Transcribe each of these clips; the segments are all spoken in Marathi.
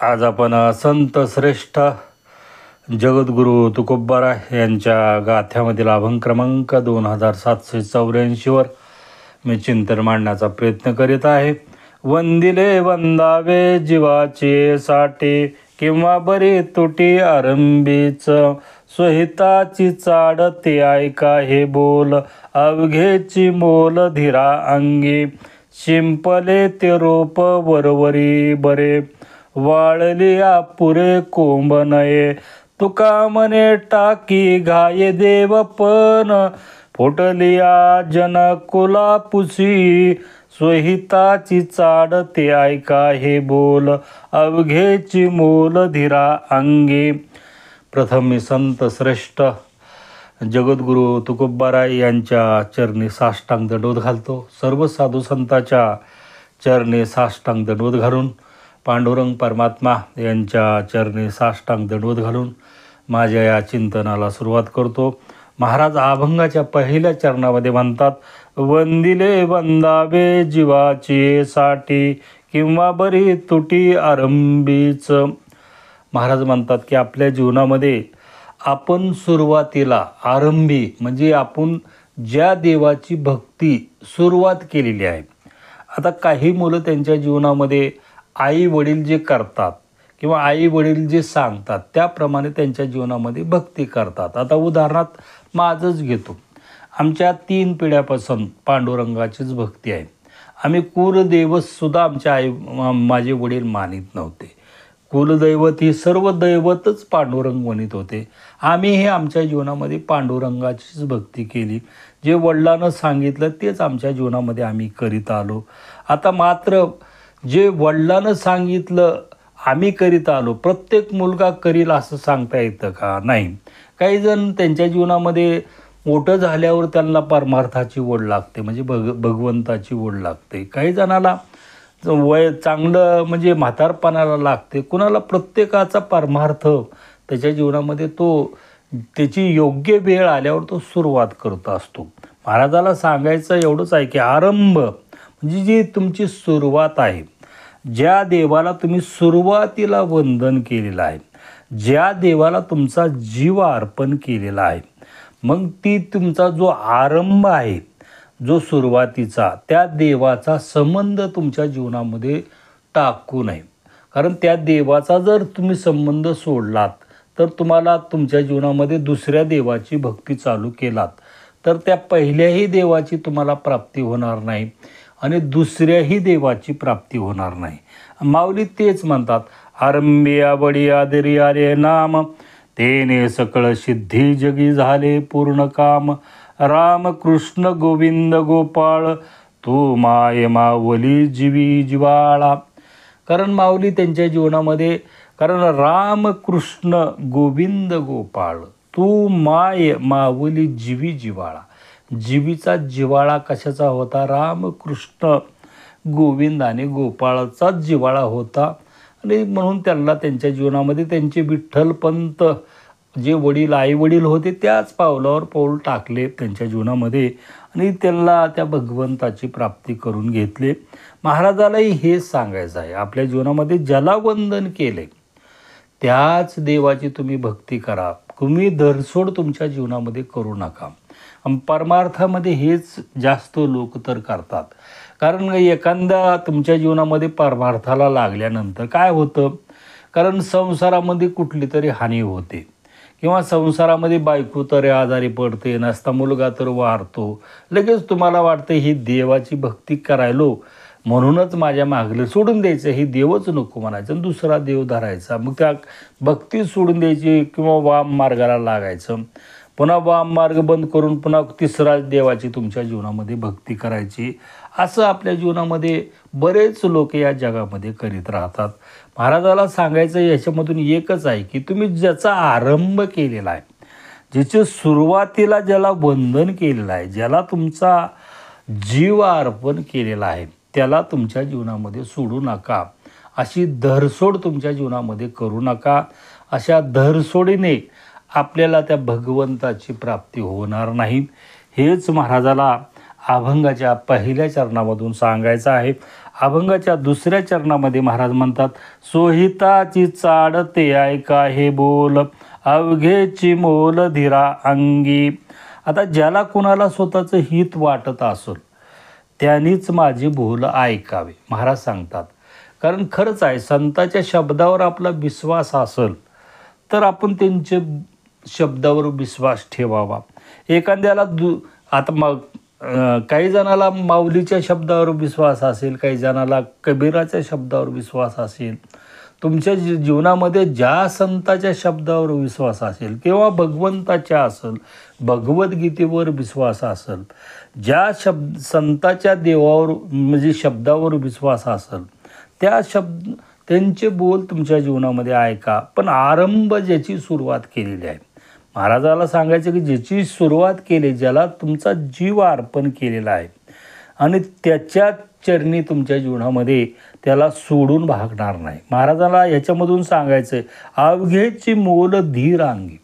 आज आपण संत श्रेष्ठ जगद्गुरू तुकोबाराय यांच्या गाथ्यामधील अभंग क्रमांक 2784वर मी चिंतन मांडण्याचा प्रयत्न करीत आहे. वंदिले वंदावे जीवाचे साठे, किंवा बरी तुटी आरंभीच. स्वहिताची चाड ते ऐका हे बोल, अवघेची मोल धीरा अंगी. शिंपले ते रोप वरवरी बरे, वाळली आपुरे कोंब नये. तुका मने टाकी घाये देवपण, फुटलिया जनकुला पुसी. स्वहिताची चाड ते ऐका हे बोल, अवघेची मोल धीरा अंगी. प्रथम मी संत श्रेष्ठ जगद्गुरू तुकोबाराय यांच्या चरणी साष्टांग दंडवत घालतो. सर्व साधू संतांच्या चरणी साष्टांग दंडवत घालून, पांडुरंग परमात्मा यांच्या चरणी साष्टांग दंडवत घालून माझ्या या चिंतनाला सुरुवात करतो. महाराज अभंगाच्या पहिल्या चरणामध्ये म्हणतात, वंदिले वंदावे जीवाची साठी, किंवा बरी तुटी आरंभीच. महाराज म्हणतात की आपल्या जीवनामध्ये आपण सुरुवातीला आरंभी म्हणजे आपण ज्या देवाची भक्ती सुरुवात केलेली आहे. आता काही मुलं त्यांच्या जीवनामध्ये आई वडील जे करतात किंवा आई वडील जे सांगतात त्याप्रमाणे त्यांच्या जीवनामध्ये भक्ती करतात. आता उदाहरणार्थ माझंच घेतो. आमच्या 3 पिढ्यापासून पांडुरंगाचीच भक्ती आहे. आम्ही कुलदैवतसुद्धा आमच्या माझे वडील मानित नव्हते. कुलदैवत ही सर्व दैवतच पांडुरंग म्हणत होते. आम्ही हे आमच्या जीवनामध्ये पांडुरंगाचीच भक्ती केली. जे वडिलांनं सांगितलं तेच आमच्या जीवनामध्ये आम्ही करीत आलो. आता मात्र जे वडिलांनं सांगितलं आम्ही करीत आलो, प्रत्येक मुलगा करील असं सांगता येतं का? नाही. काही जण त्यांच्या जीवनामध्ये मोठं झाल्यावर त्यांना परमार्थाची ओढ लागते, म्हणजे भगवंताची ओढ लागते. काही जणाला वय चांगलं म्हणजे म्हातारपणाला लागते. कुणाला प्रत्येकाचा परमार्थ त्याच्या जीवनामध्ये त्याची योग्य वेळ आल्यावर तो सुरुवात करत असतो. महाराजाला सांगायचं एवढंच आहे की आरंभ म्हणजे जी तुमची सुरुवात आहे, ज्या देवाला तुम्ही सुरुवातीला वंदन केलेलं आहे, ज्या देवाला तुमचा जीव अर्पण केलेला आहे, मग ती तुमचा जो आरंभ आहे, जो सुरुवातीचा, त्या देवाचा संबंध तुमच्या जीवनामध्ये टाकू नये. कारण त्या देवाचा जर तुम्ही संबंध सोडलात तर तुम्हाला तुमच्या जीवनामध्ये दुसऱ्या देवाची भक्ती चालू केलात तर त्या पहिल्याही देवाची तुम्हाला प्राप्ती होणार नाही आणि दुसऱ्याही देवाची प्राप्ती होणार नाही. माऊली तेच म्हणतात, आरंभी आवडी आदरी आले नाम, तेने सकळ सिद्धी जगी झाले पूर्ण काम. राम कृष्ण गोविंद गोपाळ, तू माय मावली जीवी जिवाळा. कारण माऊली त्यांच्या जीवनामध्ये राम कृष्ण गोविंद गोपाळ, तू माय मावली जीवी जिवाळा. जीवीचा जिवाळा कशाचा होता? राम कृष्ण गोविंद आणि गोपाळाचाच जिवाळा होता. आणि म्हणून त्यांना त्यांच्या जीवनामध्ये त्यांचे विठ्ठलपंत जे वडील आई वडील होते त्याच पावलावर पाऊल टाकले त्यांच्या जीवनामध्ये आणि त्यांना त्या भगवंताची प्राप्ती करून घेतले. महाराजालाही हेच सांगायचं आहे, आपल्या जीवनामध्ये ज्याला वंदन केले त्याच देवाची तुम्ही भक्ती करा. तुम्ही धरसोड तुमच्या जीवनामध्ये करू नका. परमार्थामध्ये हेच जास्त लोक तर करतात. कारण एखादा तुमच्या जीवनामध्ये परमार्थाला लागल्यानंतर काय होतं, कारण संसारामध्ये कुठली तरी हानी होते किंवा संसारामध्ये बायको तरी आजारी पडते, नसता मुलगा तर वारतो. लगेच तुम्हाला वाटतं ही देवाची भक्ती करायलो म्हणूनच माझ्या मागलं सोडून द्यायचं, ही देवच नको म्हणायचं आणि दुसरा देव धरायचा. मग त्या भक्ती सोडून द्यायची किंवा वाम मार्गाला लागायचं. पुन्हा वाम मार्ग बंद करून पुन्हा तिसरा देवाची तुमच्या जीवनामध्ये भक्ती करायची. असं आपल्या जीवनामध्ये बरेच लोक या जगामध्ये करीत राहतात. महाराजाला सांगायचं याच्यामधून एकच आहे की तुम्ही ज्याचा आरंभ केलेला आहे, ज्याच्या सुरुवातीला ज्याला वंदन केलेलं आहे, ज्याला तुमचा जीव अर्पण केलेला आहे, त्याला तुमच्या जीवनामध्ये सोडू नका. अशी धरसोड तुमच्या जीवनामध्ये करू नका. अशा धरसोडीने आपल्याला त्या भगवंताची प्राप्ती होणार नाही. हेच महाराजाला अभंगाच्या पहिल्या चरणामधून सांगायचं आहे. अभंगाच्या दुसऱ्या चरणामध्ये महाराज म्हणतात, सोहिताची चाडते ऐका हे बोल, अवघेची मोल धीरा अंगी. आता ज्याला कुणाला स्वतःचं हित वाटत असेल त्यांनीच माझी बोल ऐकावे महाराज सांगतात. कारण खरंच आहे, संताच्या शब्दावर आपला विश्वास असेल तर आपण त्यांचे शब्दावर विश्वास ठेवावा. एखाद्याला आता मग काही जणाला माऊलीच्या शब्दावर विश्वास असेल, काही जणाला कबीराच्या शब्दावर विश्वास असेल. तुमच्या जीवनामध्ये ज्या संताच्या शब्दावर विश्वास असेल किंवा भगवंताच्या असेल, भगवद्गीतेवर विश्वास असेल, ज्या संताच्या देवावर म्हणजे शब्दावर विश्वास असेल त्यांचे बोल तुमच्या जीवनामध्ये ऐका. पण आरंभ ज्याची सुरुवात केलेली आहे, महाराजाला सांगायचं की ज्याची सुरुवात केली, ज्याला तुमचा जीव अर्पण केलेला आहे आणि त्याच्या चरणी तुमच्या जीवनामध्ये त्याला सोडून भागणार नाही. महाराजाला याच्यामधून सांगायचं आहे, अवघेची मोल धीर अंगी.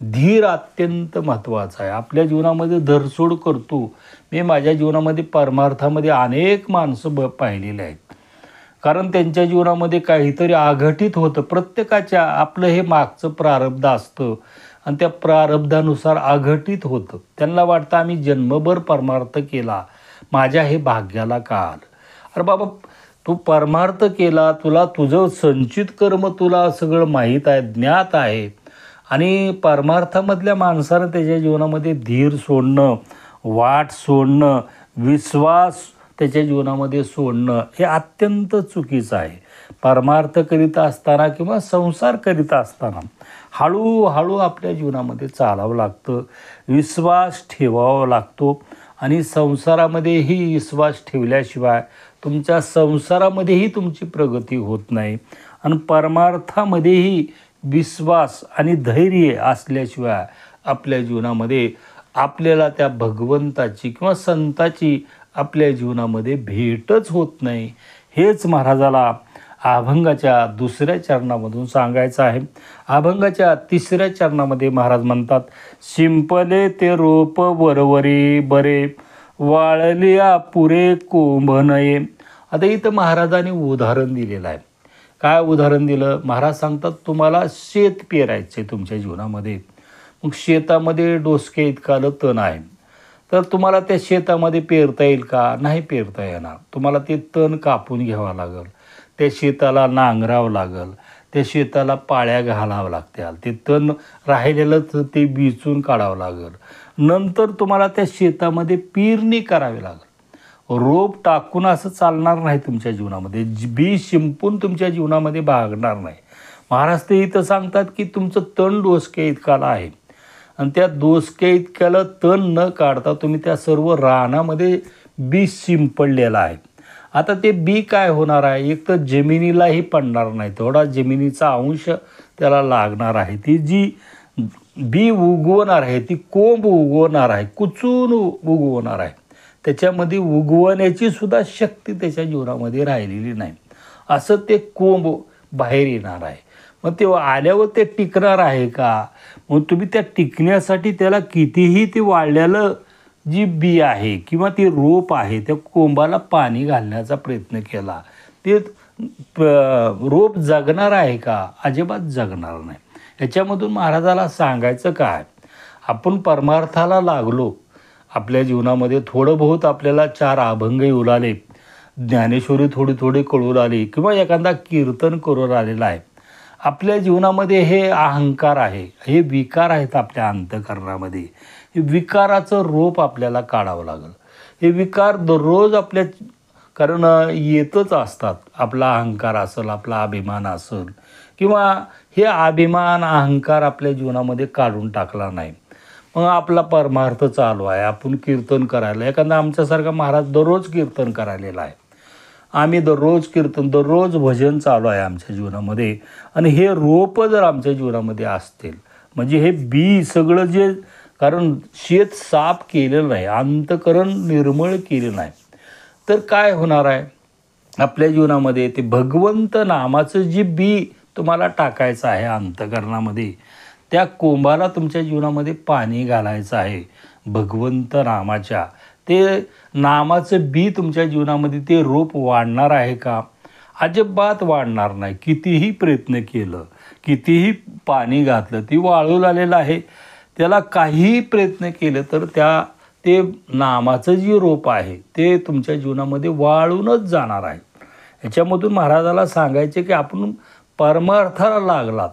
धीर अत्यंत महत्त्वाचा आहे. आपल्या जीवनामध्ये धरसोड करतो. मी माझ्या जीवनामध्ये परमार्थामध्ये अनेक माणसं पाहिलेली आहेत. कारण त्यांच्या जीवनामध्ये काहीतरी अघटित होतं. प्रत्येकाच्या आपलं हे मागचं प्रारब्ध असतं आणि त्या प्रारब्धानुसार अघटित होतं. त्यांना वाटतं आम्ही जन्मभर परमार्थ केला, माझ्या हे भाग्याला का आलं. अरे बाबा, तू परमार्थ केला, तुला तुझं संचित कर्म तुला सगळं माहीत आहे, ज्ञात आहे. आणि परमार्थामधल्या माणसानं त्याच्या जीवनामध्ये धीर सोडणं, वाट सोडणं, विश्वास त्याच्या जीवनामध्ये सोडणं हे अत्यंत चुकीचं आहे. परमार्थ करीत असताना किंवा संसार करीत असताना हळूहळू आपल्या जीवनामध्ये चालावं लागतं, विश्वास ठेवावा लागतो. आणि संसारामध्येही विश्वास ठेवल्याशिवाय तुमच्या संसारामध्येही तुमची प्रगती होत नाही. आणि परमार्थामध्येही विश्वास आणि धैर्य असल्याशिवाय आपल्या जीवनामध्ये आपल्याला त्या भगवंताची किंवा संताची आपल्या जीवनामध्ये भेटच होत नाही. हेच महाराजाला अभंगाच्या दुसऱ्या चरणामधून सांगायचं आहे. अभंगाच्या तिसऱ्या चरणामध्ये महाराज म्हणतात, शिंपले ते रोप वरवरी बरे, वाळलिया पुरे कोंभ नये. आता इथं महाराजांनी उदाहरण दिलेलं आहे. काय उदाहरण दिलं? महाराज सांगतात, तुम्हाला शेत पेरायचं आहे तुमच्या जीवनामध्ये. मग शेतामध्ये डोसके इतकालं तण आहे, तर तुम्हाला त्या शेतामध्ये पेरता येईल का? नाही पेरता येणार. तुम्हाला ते तण कापून घ्यावं लागेल, त्या शेताला नांगरावं लागेल, त्या शेताला पाळ्या घालावं लागतील, ते तण राहिलेलं ते बिचून काढावं लागेल. नंतर तुम्हाला त्या शेतामध्ये पेरणी करावी लागेल. रोप टाकून असं चालणार नाही तुमच्या जीवनामध्ये. बी शिंपून तुमच्या जीवनामध्ये भागणार नाही. महाराज ते इथं सांगतात की तुमचं तण डोसक्या इतकाला आहे आणि त्या डोसक्या इतक्याला तण न काढता तुम्ही त्या सर्व रानामध्ये बी शिंपडलेलं आहे. आता ते बी काय होणार आहे? एक तर जमिनीलाही पडणार नाही, तेवढा जमिनीचा अंश त्याला लागणार आहे. ती जी बी उगवणार आहे ती कोंब उगवणार आहे, कुचून उगवणार आहे. त्याच्यामध्ये उगवण्याची सुद्धा शक्ती त्याच्या जीवनामध्ये राहिलेली नाही. असं ते कोंब बाहेर येणार आहे. मग ते आल्यावर ते टिकणार आहे का? मग तुम्ही त्या टिकण्यासाठी त्याला कितीही ते वाळलेलं जी बी आहे किंवा ती रोप आहे त्या कोंबाला पाणी घालण्याचा प्रयत्न केला, ते रोप जगणार आहे का? अजिबात जगणार नाही. याच्यामधून महाराजाला सांगायचं काय? आपण परमार्थाला लागलो, आपल्या जीवनामध्ये थोडं बहुत आपल्याला 4 अभंग येऊ लागले, ज्ञानेश्वरी थोडी थोडी कळू लागली किंवा एखादा कीर्तन करून आलेला आहे. आपल्या जीवनामध्ये हे अहंकार आहे, हे विकार आहेत आपल्या अंतःकरणामध्ये. हे विकाराचं रोप आपल्याला काढावं लागेल. हे विकार दररोज आपल्या कारण येतच असतात. आपला अहंकार असेल, आपला अभिमान असेल किंवा हे अभिमान अहंकार आपल्या जीवनामध्ये काढून टाकला नाही, मग आपला परमार्थ चालू आहे. आपण कीर्तन करायला, एखादा आमच्यासारखा महाराज दररोज कीर्तन करायलेला आहे. आम्ही दररोज कीर्तन, दररोज भजन चालू आहे आमच्या जीवनामध्ये. आणि हे रोप जर आमच्या जीवनामध्ये असतील, म्हणजे हे बी सगळं जे, कारण शेत साफ केलेलं नाही, अंतःकरण निर्मळ केलेलं नाही, तर काय होणार आहे आपल्या जीवनामध्ये? ते भगवंत नामाचं जे बी तुम्हाला टाकायचं आहे अंतःकरणामध्ये, त्या कोंबाला तुमच्या जीवनामध्ये पाणी घालायचं आहे भगवंत नामाच्या. ते नामाचं बी तुमच्या जीवनामध्ये ते रोप वाढणार आहे का? अजिबात वाढणार नाही. कितीही प्रयत्न केलं, कितीही पाणी घातलं, ती वाळू लागलेलं आहे. त्याला काहीही प्रयत्न केलं तर ते नामाचं जे रोप आहे ते तुमच्या जीवनामध्ये वाळूनच जाणार आहे. ह्याच्यामधून महाराजाला सांगायचे की आपण परमार्थाला लागलात.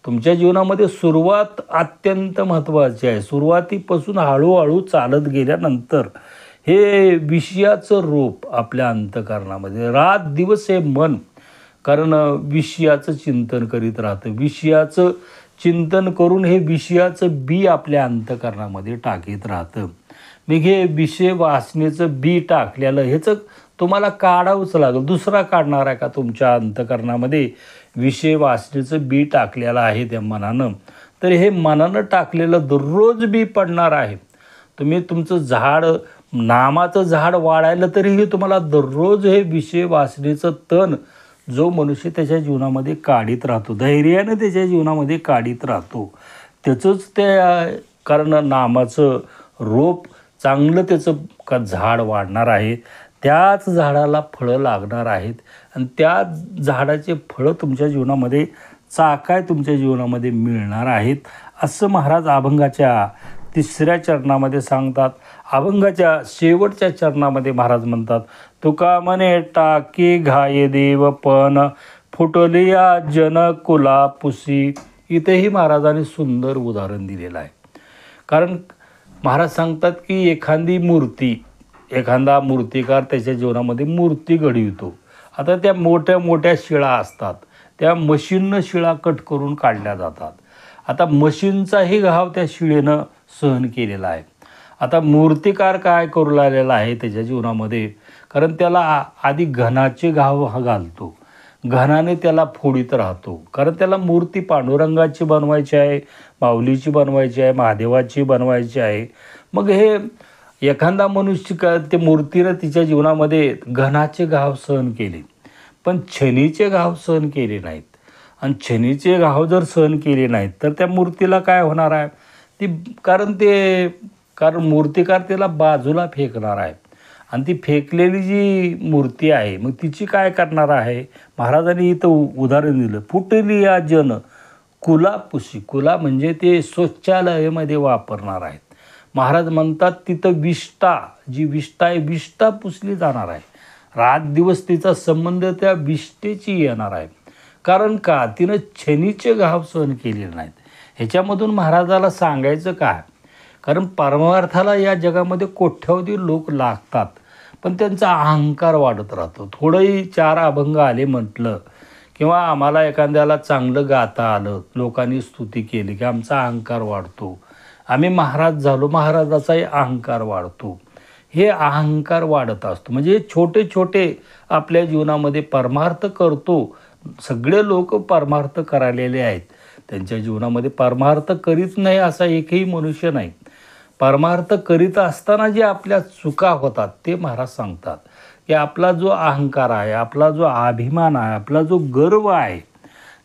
तुमच्या जीवनामध्ये सुरुवात अत्यंत महत्त्वाची आहे. सुरुवातीपासून हळूहळू चालत गेल्यानंतर हे विषयाचं रोप आपल्या अंतःकरणामध्ये रात दिवस हे मन, कारण विषयाचं चिंतन करीत राहतं. विषयाचं चिंतन करून हे विषयाचं बी आपल्या अंतःकरणामध्ये टाकीत राहतं. मग हे विषय वासनेचं बी टाकलेलं ह्याचं तुम्हाला काढावंच लागेल. दुसरा काढणार आहे का तुमच्या अंतःकरणामध्ये? विषय वासनेचं बी टाकलेलं आहे त्या मनानं, तर हे मनानं टाकलेलं दररोज बी पडणार आहे. तुम्ही तुमचं झाड, नामाचं झाड वाढायला तरीही तुम्हाला दररोज हे विषय वासनेचं तण जो मनुष्य त्याच्या जीवनामध्ये काढीत राहतो, धैर्यानं त्याच्या जीवनामध्ये काढीत राहतो, त्याचंच ते, कारण नामाचं रोप चांगलं त्याचं झाड वाढणार आहे. त्याच झाडाला फळं लागणार आहेत आणि त्या झाडाचे फळं तुमच्या जीवनामध्ये चाकाय तुमच्या जीवनामध्ये मिळणार आहेत, असं महाराज अभंगाच्या 3ऱ्या चरणामध्ये सांगतात. अभंगाच्या शेवटच्या चरणामध्ये महाराज म्हणतात, तुका म्हणे टाके घाये देव पण फुटलिया जनकुला पुसी. इथेही महाराजांनी सुंदर उदाहरण दिलेलं आहे. कारण महाराज सांगतात की एखादा मूर्तिकार त्याच्या जीवनामध्ये मूर्ती घडवितो. आता त्या मोठ्या मोठ्या शिळा असतात, त्या मशीननं शिळा कट करून काढल्या जातात. आता मशीनचाही घाव त्या शिळेनं सहन केलेला आहे. आता मूर्तिकार काय करू लागलेला आहे त्याच्या जीवनामध्ये, कारण त्याला आधी घनाचे घाव घालतो, घनाने त्याला फोडीत राहतो. कारण त्याला मूर्ती पांडुरंगाची बनवायची आहे, माऊलीची बनवायची आहे, महादेवाची बनवायची आहे. मग हे एखादा मनुष्य ते मूर्तीनं तिच्या जीवनामध्ये घनाचे घाव सहन केले, पण छनीचे घाव सहन केले नाहीत. आणि छनीचे घाव जर सहन केले नाहीत तर त्या मूर्तीला काय होणार आहे? कारण मूर्तिकार त्याला बाजूला फेकणार आहे. आणि ती फेकलेली जी मूर्ती आहे मग तिची काय करणार आहे? महाराजांनी इथं उदाहरण दिलं, फुटली या जन कुला पुसी. कुला म्हणजे ते शौचालयामध्ये वापरणार आहेत. महाराज म्हणतात तिथं विष्ठा आहे, विष्ठा पुसली जाणार आहे. रात दिवस तिचा संबंध त्या विष्ठेची येणार आहे. कारण का? तिनं छनीचे घाव सहन केलेले नाहीत. ह्याच्यामधून महाराजाला सांगायचं काय? कारण परमार्थाला या जगामध्ये कोट्यावधी लोक लागतात, पण त्यांचा अहंकार वाढत राहतो. थोडंही 4 अभंग आले म्हटलं किंवा आम्हाला एखाद्याला चांगलं गाता आलं, लोकांनी स्तुती केली की आमचा अहंकार वाढतो. आम्ही महाराज झालो, महाराजाचाही अहंकार वाढतो. हे अहंकार वाढत असतो. म्हणजे छोटे छोटे आपल्या जीवनामध्ये परमार्थ करतो. सगळे लोक परमार्थ करायलेले आहेत. त्यांच्या जीवनामध्ये परमार्थ करीत नाही असा एकही मनुष्य नाही. परमार्थ करीत असताना जे आपल्या चुका होतात ते महाराज सांगतात की आपला जो अहंकार आहे, आपला जो अभिमान आहे, आपला जो गर्व आहे,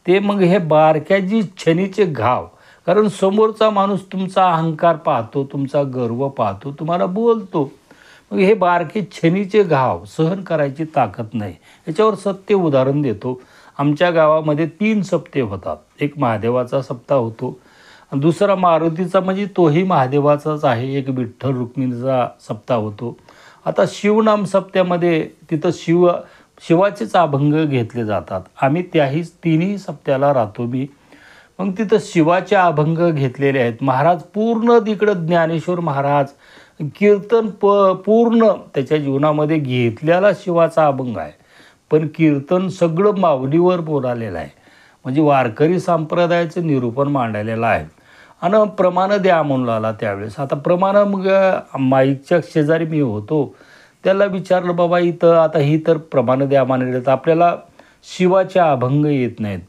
ते मग हे बारक्या जी छनीचे घाव, कारण समोरचा माणूस तुमचा अहंकार पाहतो, तुमचा गर्व पाहतो, तुम्हाला बोलतो, मग हे बारके छनीचे घाव सहन करायची ताकद नाही. याच्यावर सत्य उदाहरण देतो. आमच्या गावामध्ये 3 सप्ते होतात. एक महादेवाचा सप्ताह होतो, दुसरा मारुतीचा म्हणजे तोही महादेवाचाच आहे, एक विठ्ठल रुक्मिणीचा सप्ताह होतो. आता शिवनाम सप्त्यामध्ये तिथं शिवाचेच अभंग घेतले जातात. आम्ही त्याही 3ही सप्त्याला राहतो मी. मग तिथं शिवाचे अभंग घेतलेले आहेत. महाराज पूर्ण तिकडं ज्ञानेश्वर महाराज कीर्तन पूर्ण त्याच्या जीवनामध्ये घेतलेला शिवाचा अभंग आहे, पण कीर्तन सगळं माऊलीवर बोलालेलं आहे. म्हणजे वारकरी संप्रदायाचं निरूपण मांडलेलं आहे. आणि प्रमाण द्या म्हणून आला त्यावेळेस. आता प्रमाण मग माईकच्या शेजारी मी होतो, त्याला विचारलं, बाबा इथं आता ही तर प्रमाण द्या मानले तर आपल्याला शिवाचे अभंग येत नाहीत,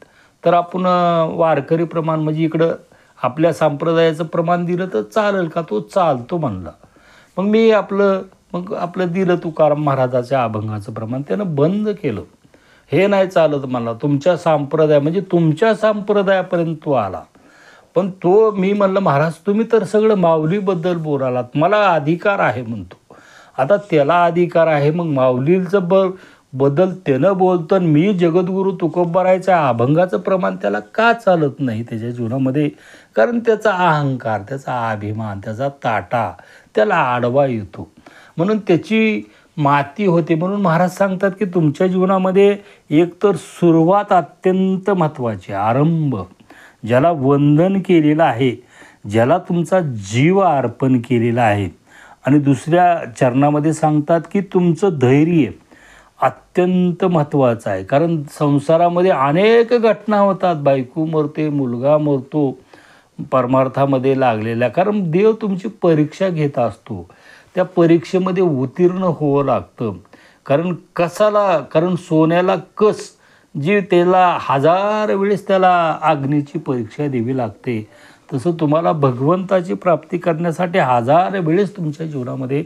तर आपण वारकरी प्रमाण म्हणजे इकडं आपल्या संप्रदायाचं प्रमाण दिलं तर चालेल का? तो चालतो म्हणला. मग मी आपलं दिलं तुकाराम महाराजाच्या अभंगाचं प्रमाण. त्यानं बंद केलं. हे नाही चालत मला, तुमच्या संप्रदाय म्हणजे तुमच्या संप्रदायापर्यंत तो आला. पण मी म्हणलं, महाराज तुम्ही तर सगळं माऊलीबद्दल बोलालात, मला अधिकार आहे म्हणतो. आता त्याला अधिकार आहे, मग माऊलीचं बदल त्यानं बोलतो आणि मी जगद्गुरू तुकोबारायच्या अभंगाचं प्रमाण त्याला का चालत नाही त्याच्या जीवनामध्ये? कारण त्याचा अहंकार, त्याचा अभिमान, त्याचा ताटा त्याला आडवा येतो, म्हणून त्याची माती होते. म्हणून महाराज सांगतात की तुमच्या जीवनामध्ये एकतर सुरुवात अत्यंत महत्त्वाची, आरंभ, ज्याला वंदन केलेलं आहे, ज्याला तुमचा जीव अर्पण केलेला आहे. आणि दुसऱ्या चरणामध्ये सांगतात की तुमचं धैर्य अत्यंत महत्त्वाचं आहे. कारण संसारामध्ये अनेक घटना होतात, बायको मरते, मुलगा मरतो परमार्थामध्ये लागलेल्या, कारण देव तुमची परीक्षा घेत असतो. त्या परीक्षेमध्ये उत्तीर्ण होवं लागतं. कारण सोन्याला कस जी त्याला 1000 वेळेस त्याला अग्नीची परीक्षा द्यावी लागते, तसं तुम्हाला भगवंताची प्राप्ती करण्यासाठी 1000 वेळेस तुमच्या जीवनामध्ये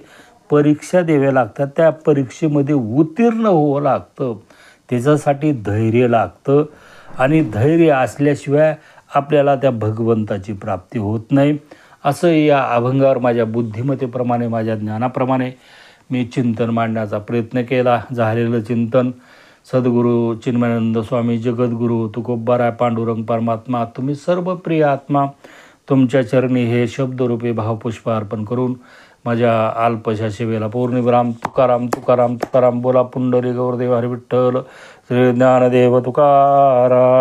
परीक्षा द्याव्या लागतात. त्या परीक्षेमध्ये उत्तीर्ण होवं लागतं. त्याच्यासाठी धैर्य लागतं आणि धैर्य असल्याशिवाय आपल्याला त्या भगवंताची प्राप्ती होत नाही. असं या अभंगावर माझ्या बुद्धिमत्तेप्रमाणे, माझ्या ज्ञानाप्रमाणे मी चिंतन मांडण्याचा प्रयत्न केला. झालेलं चिंतन सद्गुरू चिन्मयानंद स्वामी, जगद्गुरू तुकोबाराय, पांडुरंग परमात्मा, तुम्ही सर्व प्रिय आत्मा, तुमच्या चरणी हे शब्दरूपी भावपुष्प अर्पण करून माझ्या अल्पशा सेवेला पूर्णविराम. तुकाराम तुकाराम तुकाराम. बोला पुंडलिक गौरदेव हरी विठ्ठल श्री ज्ञानदेव तुकाराम.